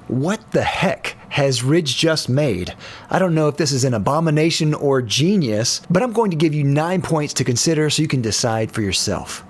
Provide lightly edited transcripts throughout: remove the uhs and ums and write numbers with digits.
What the heck has Ridge just made? I don't know if this is an abomination or genius, but I'm going to give you 9 points to consider so you can decide for yourself.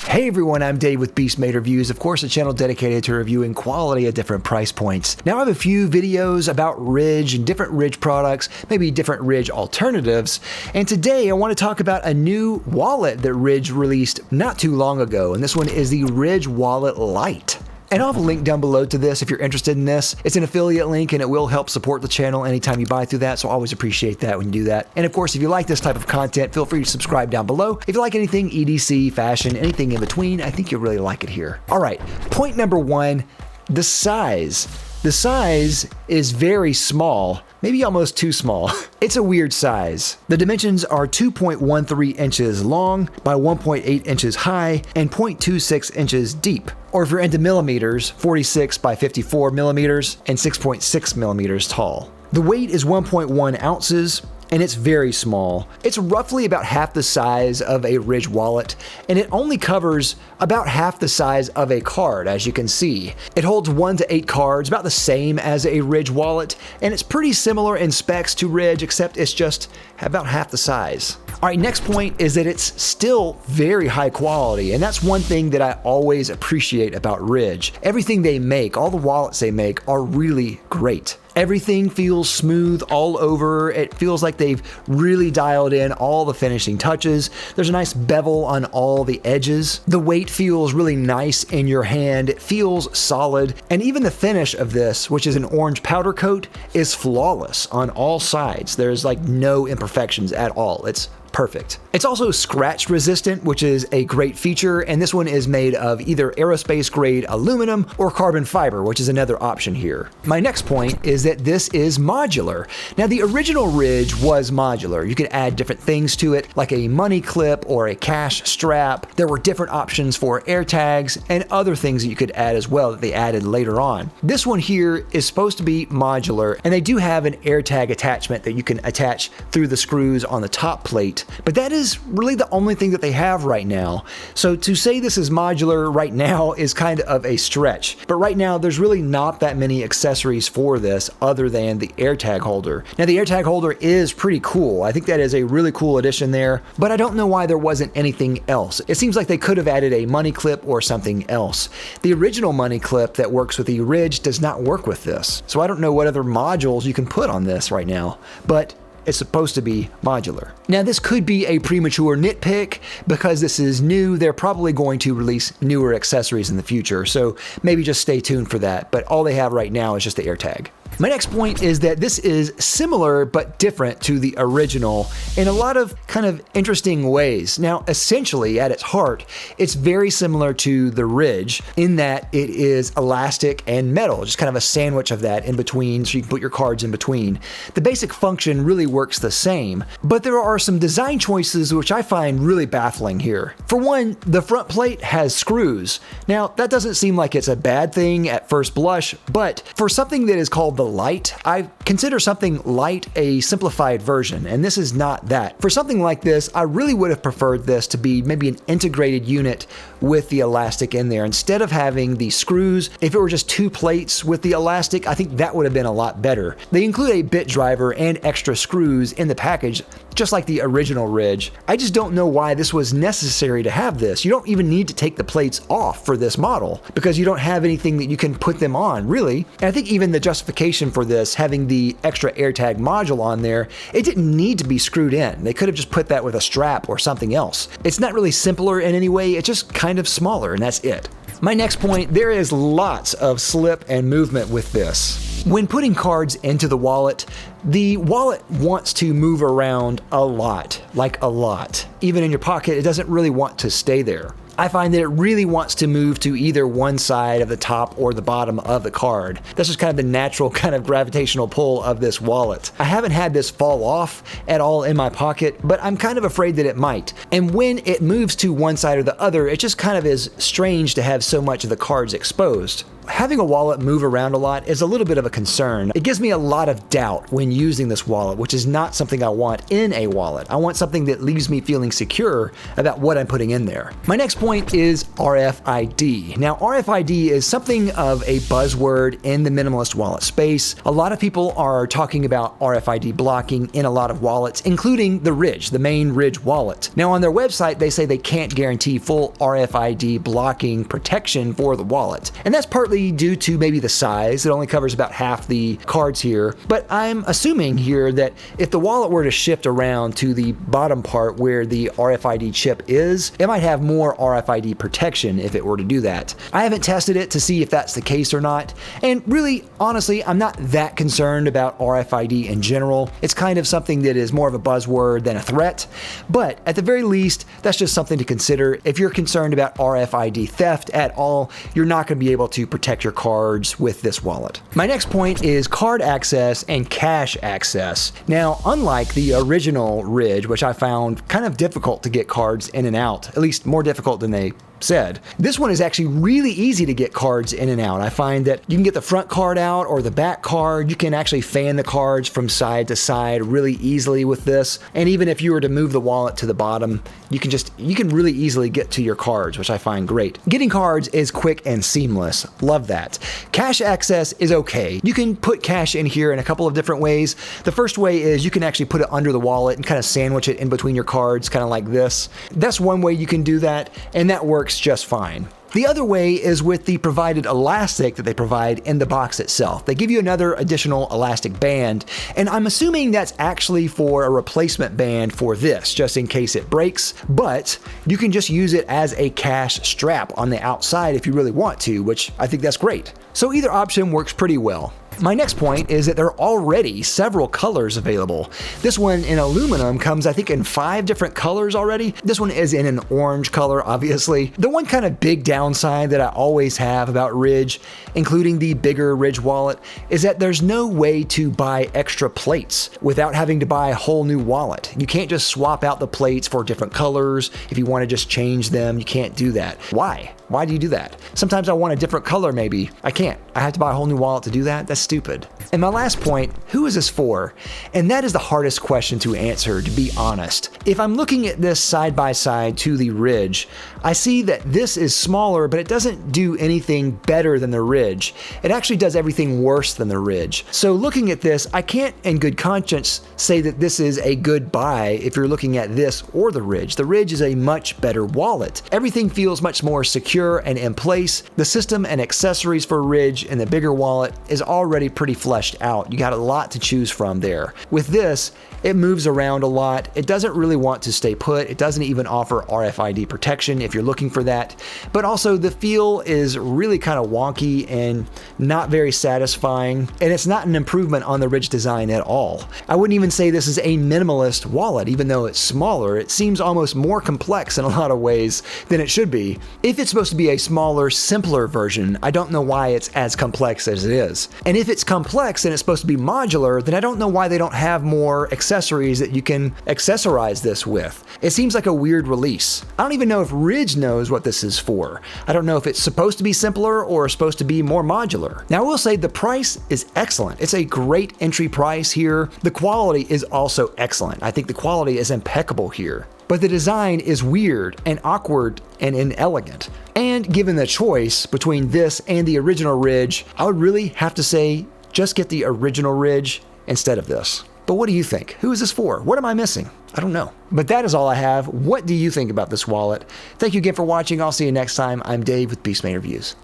Hey everyone, I'm Dave with Beast Made Reviews, of course a channel dedicated to reviewing quality at different price points. Now I have a few videos about Ridge and different Ridge products, maybe different Ridge alternatives, and today I want to talk about a new wallet that Ridge released not too long ago, and this one is the Ridge Wallet LITE. And I'll have a link down below to this if you're interested in this. It's an affiliate link and it will help support the channel anytime you buy through that, so I always appreciate that when you do that. And of course, if you like this type of content, feel free to subscribe down below. If you like anything EDC, fashion, anything in between, I think you'll really like it here. All right, point number one, the size. The size is very small, maybe almost too small. It's a weird size. The dimensions are 2.13 inches long by 1.8 inches high and 0.26 inches deep. Or if you're into millimeters, 46 by 54 millimeters and 6.6 millimeters tall. The weight is 1.1 ounces. And it's very small. It's roughly about half the size of a Ridge wallet, and it only covers about half the size of a card, as you can see. It holds 1 to 8 cards, about the same as a Ridge wallet, and it's pretty similar in specs to Ridge, except it's just about half the size. All right, next point is that it's still very high quality, and that's one thing that I always appreciate about Ridge. Everything they make, all the wallets they make, are really great. Everything feels smooth all over. It feels like they've really dialed in all the finishing touches. There's a nice bevel on all the edges. The weight feels really nice in your hand. It feels solid. And even the finish of this, which is an orange powder coat, is flawless on all sides. There's like no imperfections at all. It's perfect. It's also scratch resistant, which is a great feature, and this one is made of either aerospace grade aluminum or carbon fiber, which is another option here. My next point is that this is modular. Now the original Ridge was modular. You could add different things to it, like a money clip or a cash strap. There were different options for air tags and other things that you could add as well that they added later on. This one here is supposed to be modular, and they do have an air tag attachment that you can attach through the screws on the top plate. But that is really the only thing that they have right now. So to say this is modular right now is kind of a stretch. But right now, there's really not that many accessories for this other than the AirTag holder. Now the AirTag holder is pretty cool. I think that is a really cool addition there, but I don't know why there wasn't anything else. It seems like they could have added a money clip or something else. The original money clip that works with the Ridge does not work with this. So I don't know what other modules you can put on this right now, but it's supposed to be modular. Now this could be a premature nitpick because this is new. They're probably going to release newer accessories in the future, so maybe just stay tuned for that. But all they have right now is just the AirTag. My next point is that this is similar but different to the original in a lot of kind of interesting ways. Now, essentially at its heart, it's very similar to the Ridge in that it is elastic and metal, just kind of a sandwich of that in between, so you can put your cards in between. The basic function really works the same, but there are some design choices which I find really baffling here. For one, the front plate has screws. Now, that doesn't seem like it's a bad thing at first blush, but for something that is called the LITE, I consider something LITE a simplified version, and this is not that. For something like this, I really would have preferred this to be maybe an integrated unit with the elastic in there. Instead of having the screws, if it were just 2 plates with the elastic, I think that would have been a lot better. They include a bit driver and extra screws in the package, just like the original Ridge. I just don't know why this was necessary to have this. You don't even need to take the plates off for this model because you don't have anything that you can put them on, really. And I think even the justification for this, having the extra AirTag module on there, it didn't need to be screwed in. They could have just put that with a strap or something else. It's not really simpler in any way, it's just kind of smaller, and that's it. My next point, there is lots of slip and movement with this. When putting cards into the wallet wants to move around a lot, like a lot. Even in your pocket, it doesn't really want to stay there. I find that it really wants to move to either one side of the top or the bottom of the card. That's just kind of the natural kind of gravitational pull of this wallet. I haven't had this fall off at all in my pocket, but I'm kind of afraid that it might. And when it moves to one side or the other, it just kind of is strange to have so much of the cards exposed. having a wallet move around a lot is a little bit of a concern. It gives me a lot of doubt when using this wallet, which is not something I want in a wallet. I want something that leaves me feeling secure about what I'm putting in there. My next point is RFID. Now, RFID is something of a buzzword in the minimalist wallet space. A lot of people are talking about RFID blocking in a lot of wallets, including the Ridge, the main Ridge wallet. Now, on their website, they say they can't guarantee full RFID blocking protection for the wallet. And that's partly due to maybe the size. It only covers about half the cards here. But I'm assuming here that if the wallet were to shift around to the bottom part where the RFID chip is, it might have more RFID protection if it were to do that. I haven't tested it to see if that's the case or not. And really, honestly, I'm not that concerned about RFID in general. It's kind of something that is more of a buzzword than a threat. But at the very least, that's just something to consider. If you're concerned about RFID theft at all, you're not going to be able to protect your cards with this wallet. My next point is card access and cash access. Now, unlike the original Ridge, which I found kind of difficult to get cards in and out, at least more difficult than they said, this one is actually really easy to get cards in and out. I find that you can get the front card out or the back card. You can actually fan the cards from side to side really easily with this. And even if you were to move the wallet to the bottom, you can really easily get to your cards, which I find great. Getting cards is quick and seamless. Love that. Cash access is okay. You can put cash in here in a couple of different ways. The first way is you can actually put it under the wallet and kind of sandwich it in between your cards, kind of like this. That's one way you can do that, and that works just fine. The other way is with the provided elastic that they provide in the box itself. They give you another additional elastic band, and I'm assuming that's actually for a replacement band for this, just in case it breaks, but you can just use it as a cash strap on the outside if you really want to, which I think that's great. So either option works pretty well. My next point is that there are already several colors available. This one in aluminum comes, I think, in 5 different colors already. This one is in an orange color, obviously. The one kind of big downside that I always have about Ridge, including the bigger Ridge wallet, is that there's no way to buy extra plates without having to buy a whole new wallet. You can't just swap out the plates for different colors. If you want to just change them, you can't do that. Why? Why do you do that? Sometimes I want a different color maybe. I can't. I have to buy a whole new wallet to do that? That's stupid. And my last point, who is this for? And that is the hardest question to answer, to be honest. If I'm looking at this side by side to the Ridge, I see that this is smaller, but it doesn't do anything better than the Ridge. It actually does everything worse than the Ridge. So looking at this, I can't in good conscience say that this is a good buy if you're looking at this or the Ridge. The Ridge is a much better wallet. Everything feels much more secure and in place. The system and accessories for Ridge in the bigger wallet is already pretty fleshed out. You got a lot to choose from there. With this, it moves around a lot. It doesn't really want to stay put. It doesn't even offer RFID protection if you're looking for that. But also the feel is really kind of wonky and not very satisfying. And it's not an improvement on the Ridge design at all. I wouldn't even say this is a minimalist wallet, even though it's smaller. It seems almost more complex in a lot of ways than it should be. If it's supposed to be a smaller, simpler version, I don't know why it's as complex as it is. And if it's complex and it's supposed to be modular, then I don't know why they don't have more accessories that you can accessorize this with. It seems like a weird release. I don't even know if Ridge knows what this is for. I don't know if it's supposed to be simpler or supposed to be more modular. Now I will say the price is excellent. It's a great entry price here. The quality is also excellent. I think the quality is impeccable here. But the design is weird and awkward and inelegant. And given the choice between this and the original Ridge, I would really have to say just get the original Ridge instead of this. But what do you think? Who is this for? What am I missing? I don't know. But that is all I have. What do you think about this wallet? Thank you again for watching. I'll see you next time. I'm Dave with Beastman Reviews.